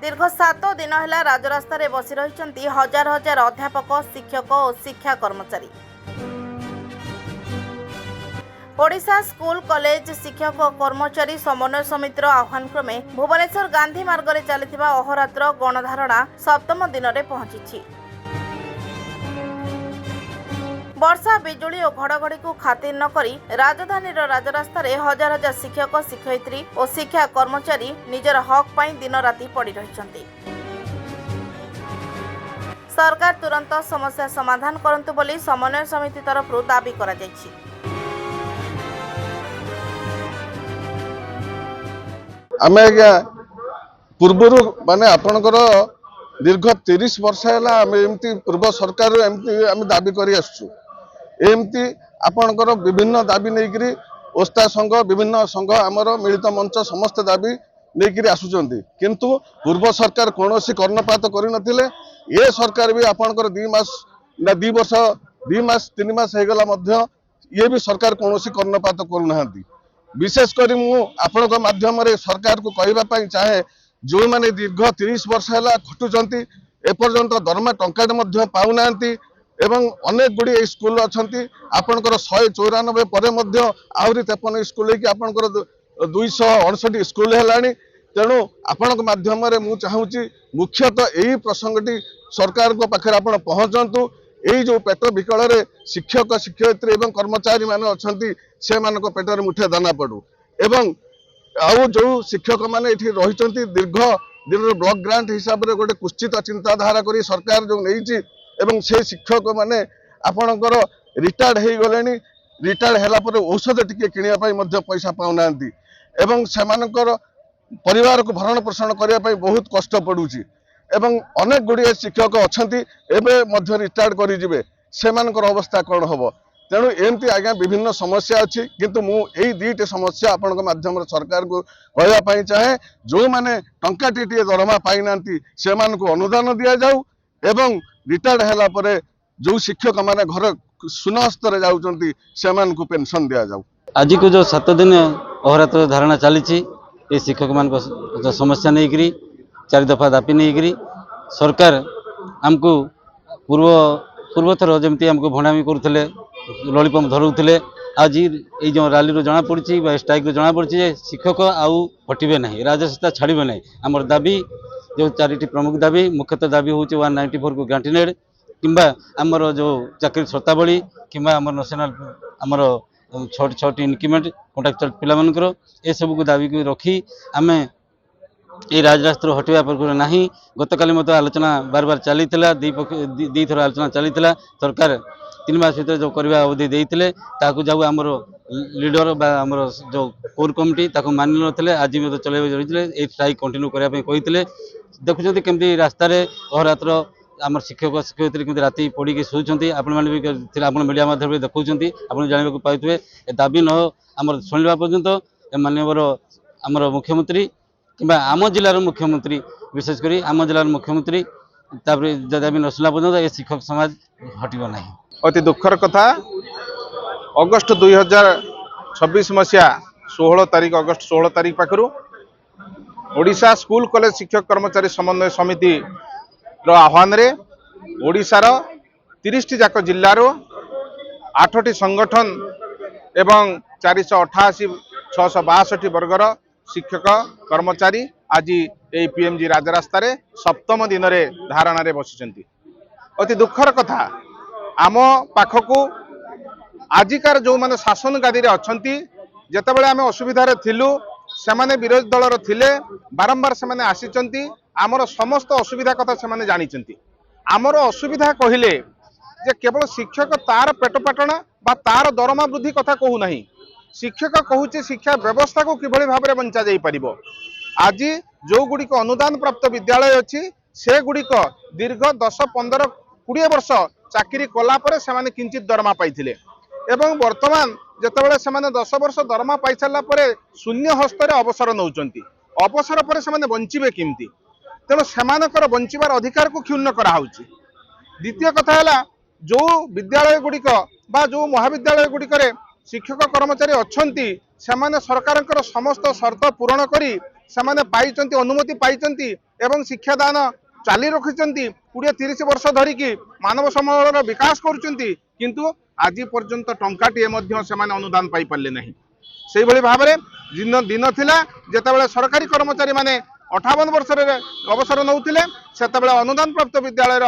दीर्घ 7 दिन है राजरास्त बसी रही हजार हजार अध्यापक शिक्षक और शिक्षा कर्मचारी। ओडिशा स्कूल कॉलेज शिक्षक और कर्मचारी समन्वय समितिर आह्वान क्रमे भुवनेश्वर गांधी मार्ग में चलता अहोरात्र गणधारणा सप्तम दिन में पहुंची। वर्षा बिजुली और घड़घड़ी को खातिर न करी राजधानी राजरास्त हजार हजार शिक्षक शिक्षयित्री और शिक्षा कर्मचारी निजर हक पाई दिन राति पड़ी रही। सरकार तुरंत समस्या समाधान करंतु बोली समन्वय समिति तरफ दाबी करा जायछि। आमे पूर्वर माने आपनकर दीर्घ 30 वर्ष है एमती पूर्व सरकार एमती आम दाबी करी आसुछु। एमती आपनकर विभिन्न दाबी नहीं ओस्ता संघ विभिन्न संघ आमर मिलित मंच समस्त दाबी नहीं आसुचंती, किंतु पूर्व सरकार कौन कर्णपात करनथिले। ये सरकार भी आपनकर 2 मास ना 2 वर्ष 2 मास 3 मास हेगला मध्य ये भी सरकार कौन कर्णपात करूना। विशेषकर मु आपनक माध्यम रे सरकार को कहबा पई चाहे जो माने दीर्घ 30 वर्ष है खटुचंती एपर्यंत दरमा टंकाटे मध्य पाउनांती एवं अनेक गुड़ी स्कूल अच्छी आपनकर 194 पर मध्य आहरी 53 स्कूल आपनकर 268 स्कूल है। तेणु आपण माध्यम मु चाहूँगी मुख्यतः यही प्रसंगटी सरकार को पाखे आप पहुँचतु। यही जो पेट विकल शिक्षक शिक्षयित्री एवं कर्मचारी मान अच्छा से पेटर मुठे दाना पड़ू एवं आउ जो शिक्षक मैंने रही दीर्घ दिन ब्लॉक ग्रांट हिसाब से गोटे कुश्चित चिंताधारा करी सरकार जो नहीं एवं से शिक्षक माने आपणकर रिटायर्ड हो गले। रिटायर्ड है औषध टिके किणा पैसा पाऊना एवं सेमानकर परिवार को भरण पोषण करने बहुत कष्ट पड़ुची एवं अनेक गुड़िए शिक्षक अच्छा एवं रिटायर्ड करेंगे सेमानकर अवस्था कौन हम। तेणु एमती आज्ञा विभिन्न समस्या अच्छी, किंतु मु यही 2टी समस्या आपण माध्यम सरकार को कहवाई चाहे जो मैंने टंकाटी दरमा पाई ना से अनुदान दि जाऊ एवं रिटायर्ड है परे जो शिक्षक माने घर शून्यस्तर जाउचंती सेमान को पेंशन दिया जाऊ। आज को जो 7 दिन अहोरात्र धारणा चली ये शिक्षक मान जो समस्या नहीं करी 4 दफा दाबी नहीं करी सरकार आमको पूर्वथर जमती आमको भंडामी करुले लॉलीपॉप धरुले। आज ये जो रैली रो जना पड़ी स्ट्राइक रो जना पड़ी शिक्षक आउ हटवे ना राजरास्ता छाड़े ना। आमर दाबी जो 4टी प्रमुख दाबी मुख्यतः दाबी हूँ 194 को ग्रांटिनेड किंबा आमर जो चाकरी शर्तावली किंबा आमर नेशनल आमर 6टी इनक्रीमेंट कॉन्ट्रैक्चुअल पिला मानकर ए सब को दाबी को रखी आमे ये राजरास्त्र हटवा पर ना। गतकाली मत आलोचना बार बार चली दी थर आलोचना चली सरकार 3 मास भीतर जो करवा अवधि देते जाऊ आमर लीडर बा आमर जो कोर कमिटी ताको मानि नथिले आज भी चलैबे जरिले ए स्ट्राइक कंटिन्यू करबा पे कहितले। देखुछंती केमती रास्तार अहोरात्र आमर शिक्षक शिक्षयित्री केमती राति पड़ी के शुचंती आपण माने भी आपण मीडिया माध्यम देखुछंती आपण जानिबा को पाइतबे ए दाबी न आमर सुनिबा पर्यंत माननीय आमर मुख्यमंत्री किंबा आम जिलार मुख्यमंत्री विशेष करी आम जिलार मुख्यमंत्री तापरे दाबी न सुनला पर्यंत ए शिक्षक समाज हटिबो नाही। अति दुखर कथा अगस्ट 2026 मसीहा 16 तारीख अगस्ट 16 तारीख पाखरु ओडिशा स्कूल कॉलेज शिक्षक कर्मचारी समन्वय समिति रो आह्वान रे ओडिशार 30टी जाक जिल्लारो 8टी संगठन एवं 488 662 वर्गर शिक्षक कर्मचारी आज ए पीएमजी राजरास्तार सप्तम दिन रे धारणा रे बसिचंती। अति दुखर कथा आम पाखकू आजिकार जो माने शासन गादी रे अछंती जेतेबेले आमे असुविधार थिलु सेमाने विरोधी दलर थिले बारंबार सेमाने आसीचंती आमर समस्त असुविधा कथा सेमाने जानिचंती। आमर असुविधा कहिले जे केवल शिक्षक तार पेटपाटना बा तार दरमा वृद्धि कथा कहू नाही, शिक्षक कहूचे शिक्षा व्यवस्था को किभଳି भाबरे बंचा जाई परिबो। आज जो गुड़िक अनुदान प्राप्त विद्यालय अच्छी से गुड़िक दीर्घ 10-15-20 वर्ष चाकरी कला परे सेमाने किंचित दरमा पाइथिले एवं वर्तमान जेतेबेले सेमाने 10 वर्ष दरमा पाई सारला परे शून्य हस्तर अवसर नौचंती अवसर परे सेमाने बंचिबे किमती। तेणु सेमानकर बंचिबार अधिकार को क्षुण्ण करा होउची। द्वितीय कथा है जो विद्यालय गुड़िक बा जो महाविद्यालय गुड़िक शिक्षक कर्मचारी अच्छा सरकार समस्त शर्त पूरण करी ସେମାନେ ପାଇଛନ୍ତି ଅନୁମତି ପାଇଛନ୍ତି ଏବଂ ଶିକ୍ଷାଦାନ ଚାଲି ରଖିଛନ୍ତି 20-30 ବର୍ଷ ଧରିକି ମାନବ ସମ୍ବଳର ବିକାଶ କରୁଛନ୍ତି କିନ୍ତୁ ଆଜି ପର୍ଯ୍ୟନ୍ତ ଟଙ୍କାଟିଏ ମଧ୍ୟ ସେମାନେ ଅନୁଦାନ ପାଇପାରିଲେ ନାହିଁ। ସେଇଭଳି ଭାବରେ ଦିନ ଥିଲା ଯେତେବେଳେ ସରକାରୀ କର୍ମଚାରୀ ମାନେ 58 ବର୍ଷରେ ଅବସର ନେଉଥିଲେ ସେତେବେଳେ ଅନୁଦାନ ପ୍ରାପ୍ତ ବିଦ୍ୟାଳୟର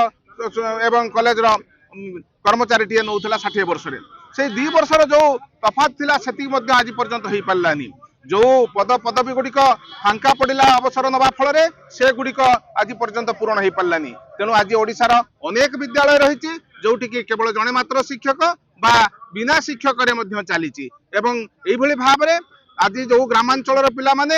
ଏବଂ କଲେଜର କର୍ମଚାରୀଟିଏ ନେଉଥିଲା 60 ବର୍ଷରେ। ସେଇ 2 ବର୍ଷର ଯୋଉ ତଫାତ ଥିଲା ସେତିକି ମଧ୍ୟ ଆଜି ପର୍ଯ୍ୟନ୍ତ ହେଇପାରିଲାନି। ଯୋଉ ପଦବୀ ଗୁଡିକ ଫାଙ୍କା ପଡ଼ିଲା ଅବସର ନେବା ଫଳରେ ସେଗୁଡ଼ିକ ଆଜି ପର୍ଯ୍ୟନ୍ତ ପୂରଣ ହେଇପାରିଲାନି। ତେଣୁ ଆଜି ଓଡ଼ିଶାର ଅନେକ ବିଦ୍ୟାଳୟ ରହିଛି ଯୋଉଠିକି କେବଳ ଜଣେ ମାତ୍ର ଶିକ୍ଷକ ବା ବିନା ଶିକ୍ଷକରେ ମଧ୍ୟ ଚାଲିଛି ଏବଂ ଏଇଭଳି ଭାବରେ ଆଜି ଯୋଉ ଗ୍ରାମାଞ୍ଚଳର ପିଲାମାନେ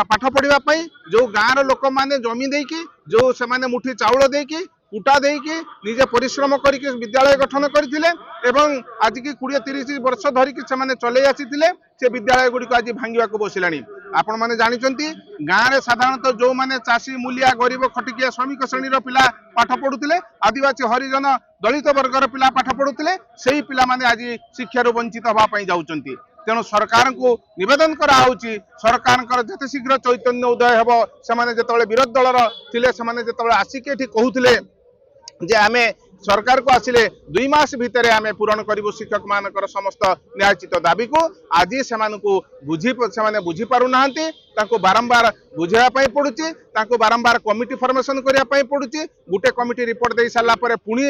ପାଠ ପଢିବା ପାଇଁ ଯୋଉ ଗାଁର ଲୋକମାନେ ଜମି ଦେଇକି ଯୋଉ ସେମାନେ ମୁଠି ଚାଉଳ ଦେଇକି କୁଟା ଦେଇକି ନିଜେ ପରିଶ୍ରମ କରିକି ବିଦ୍ୟାଳୟ ଗଠନ କରିଥିଲେ ଏବଂ ଆଜିକି 20-30 ବର୍ଷ ଧରିକି ସେମାନେ ଚଲେଇ ଆସିଥିଲେ ସେ ବିଦ୍ୟାଳୟ ଗୁଡିକ ଆଜି ଭାଙ୍ଗିବାକୁ ବସିଲାଣି। ଆପଣ ମାନେ ଜାଣିଛନ୍ତି ଗାଁରେ ସାଧାରଣତଃ ଯୋଉମାନେ ଚାଷୀ ମୂଲିଆ ଗରିବ ଖଟିକିଆ ଶ୍ରମିକ ଶ୍ରେଣୀର ପିଲା ପାଠ ପଢୁଥିଲେ ଆଦିବାସୀ ହରିଜନ ଦଳିତ ବର୍ଗର ପିଲା ପାଠ ପଢୁଥିଲେ ସେଇ ପିଲାମାନେ ଆଜି ଶିକ୍ଷାରୁ ବଞ୍ଚିତ ହେବା ପାଇଁ ଯାଉଛନ୍ତି। ତେଣୁ ସରକାରଙ୍କୁ ନିବେଦନ କରାହଉଛି ସରକାରଙ୍କର ଯେତେ ଶୀଘ୍ର ଚୈତନ୍ୟ ଉଦୟ ହେବ। ସେମାନେ ଯେତେବେଳେ ବିରୋଧୀ ଦଳର ଥିଲେ ସେମାନେ ଯେତେବେଳେ ଆସିକି ଏଠି କହୁଥିଲେ ଯେ ଆମେ ସରकारକୁ ଆସିଲେ 2 ମାସ ଭିତରେ ଆମେ ପୂରଣ କରିବୁ ଶିକ୍ଷକ ମାନଙ୍କର ସମସ୍ତ ନ୍ୟାୟଚିତ ଦାବିକୁ ଆଜି ସେମାନେ ବୁଝି ପାରୁନାହାନ୍ତି। ତାଙ୍କୁ ବାରମ୍ବାର ବୁଝାଇବା ପାଇଁ ପଡୁଛି ତାଙ୍କୁ ବାରମ୍ବାର କମିଟି ଫର୍ମେସନ କରିବା ପାଇଁ ପଡୁଛି। ଗୋଟେ କମିଟି ରିପୋର୍ଟ ଦେଇ ସାରିଲା ପରେ ପୁଣି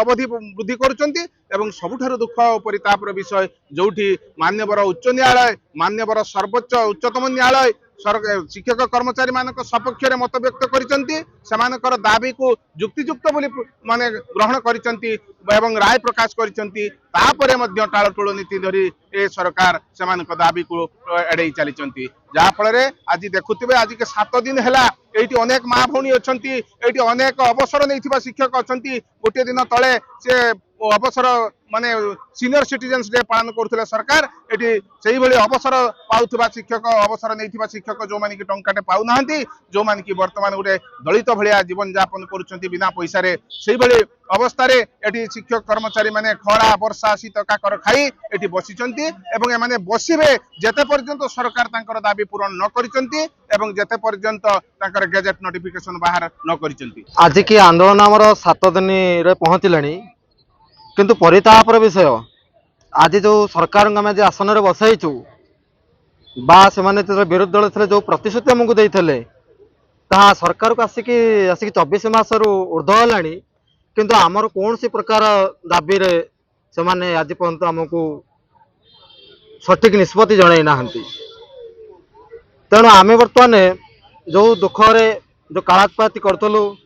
ଅବଧି ବୃଦ୍ଧି କରୁଛନ୍ତି ଏବଂ ସବୁଠାରୁ ଦୁଃଖ ଓ ପରିତାପର ବିଷୟ ଯୋଉଠି ମାନ୍ୟବର ଉଚ୍ଚ ନ୍ୟାୟାଳୟ ମାନ୍ୟବର ସର୍ବୋଚ୍ଚ ଉଚ୍ଚତମ ନ୍ୟାୟାଳୟ ଶିକ୍ଷକ କର୍ମଚାରୀ ମାନଙ୍କ ସପକ୍ଷରେ ମତ ବ୍ୟକ୍ତ କରିଛନ୍ତି ସେମାନଙ୍କର ଦାବିକୁ ଯୁକ୍ତିଯୁକ୍ତ ବୋଲି ମାନେ ଗ୍ରହଣ କରିଛନ୍ତି ଏବଂ ରାୟ ପ୍ରକାଶ କରିଛନ୍ତି ତାପରେ ମଧ୍ୟ ଟାଳଟୁଳ ନୀତି ଧରି ଏ ସରକାର ସେମାନଙ୍କ ଦାବିକୁ ଏଡେଇ ଚାଲିଛନ୍ତି। ଯାହା ଫଳରେ ଆଜି ଦେଖୁଥିବେ ଆଜି 7 ଦିନ ହେଲା ଏଇଠି ଅନେକ ମା ଭଉଣୀ ଅଛନ୍ତି ଏଇଠି ଅନେକ ଅବସର ନେଇଥିବା ଶିକ୍ଷକ ଅଛନ୍ତି। ଗୋଟିଏ ଦିନ ତଳେ ସେ ଅବସର ମାନେ ସିନିୟର ସିଟିଜେନ୍ସ ଡେ ପାଳନ କରୁଥିଲେ ସରକାର ଏଠି ସେଇଭଳି ଅବସର ପାଉଥିବା ଶିକ୍ଷକ ଅବସର ନେଇଥିବା ଶିକ୍ଷକ ଯୋଉମାନେ କି ଟଙ୍କାଟେ ପାଉନାହାନ୍ତି ଯୋଉମାନେ କି ବର୍ତ୍ତମାନ ଗୋଟେ ଦଳିତ ଭଳିଆ ଜୀବନ ଯାପନ କରୁଛନ୍ତି ବିନା ପଇସାରେ ସେଇଭଳି ଅବସ୍ଥାରେ ଏଠି ଶିକ୍ଷକ କର୍ମଚାରୀ ମାନେ ଖରା ବର୍ଷା ଶୀତ କାକର ଖାଇ ଏଠି ବସିଛନ୍ତି ଏବଂ ଏମାନେ ବସିବେ ଯେତେ ପର୍ଯ୍ୟନ୍ତ ସରକାର ତାଙ୍କର ଦାବି ପୂରଣ ନ କରିଛନ୍ତି ଏବଂ ଯେତେ ପର୍ଯ୍ୟନ୍ତ ତାଙ୍କର ଗେଜେଟ ନୋଟିଫିକେସନ ବାହାର ନ କରିଛନ୍ତି। आज की आंदोलन आमर 7 दिन रे पहुँचलानी किंतु परितापर विषय आज जो सरकार आम आज आसन में बसईचु बा से विरोधी दल थे जो प्रतिश्रुति आमको देते ताहा सरकार को आसिकी 24 मास ऊर्ध है किंतु आमर कौन सी प्रकार दाबी रे से आज पर्यंत आमको सठिक निष्पत्ति जन ना। तेणु आम बर्तमान जो दुख रे जो कालापाती करूँ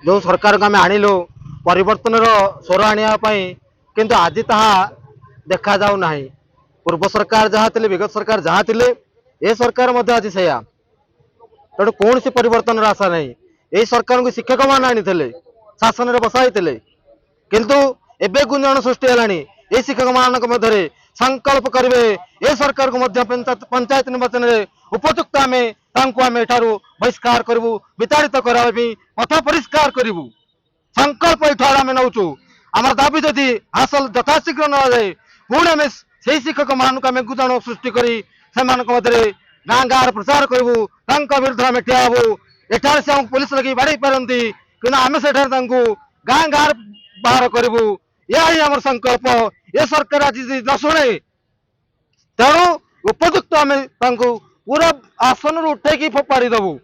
जो सरकार को आम आणिलु परिवर्तन स्वर आने किंतु आज ताहा देखा जाऊ ना। पूर्व सरकार जहाँ थे विगत सरकार जहाँ थे ए सरकार आज से तेणु कौन सी परिवर्तन आशा नहीं। यही सरकार को शिक्षक मान आनी शासन में बसाई किंतु एबे गुंजन सृष्टि है शिक्षक मान मध्य संकल्प करेंगे ए सरकार को पंचायत निर्वाचन में उपयुक्त आम बहिष्कार करूँ विताड़ित कराई पथ परिष्कार करूँ संकल्प ये आम नौचु आम दाबी जदि हासिल यथाशीघ्र न जाए पुणी आम से शिक्षक मान गुंजन सृष्टि कर गाँ गाँव प्रचार करूँ विरुद्ध आम ठिया हबू एठार से पुलिस लगे बाड़ी पारती कि आम से गाँ गाँव बाहर करूँ यह ही आम संकल्प ये सरकार आज न शुणे तेणु उपयुक्त आम पूरा आसन उठे फोपाड़ी देवु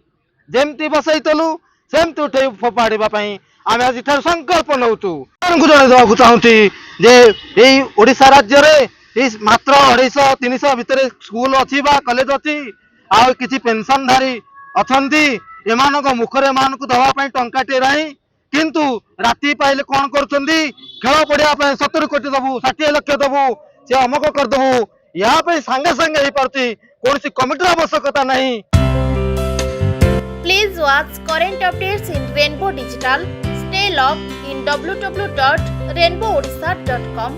जमती बसईलु सेमती उठे फोपाड़ापी आम आज संकल्प नौचु जनवाक चाहूँगी जे यही ओडिशा राज्य में मात्र 250-300 भितर स्कूल अच्छी कॉलेज अच्छी आ कि पेंशनधारी अच्छा एमान मुखरे मान को दवाई टंकाटे ना किंतु राति पाइले कौन कर खेल पढ़िया 70 कोटी दबू 60 लक्ष दबू से अमक करदेबू यहाँ सांगे सांगे हो पार्टी कौन सी कमिटर आवश्यकता नहीं। Please watch current updates in Rainbow Digital. Stay logged in www.rainbowodisha.com.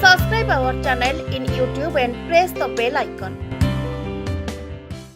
Subscribe our channel in YouTube and press the bell icon.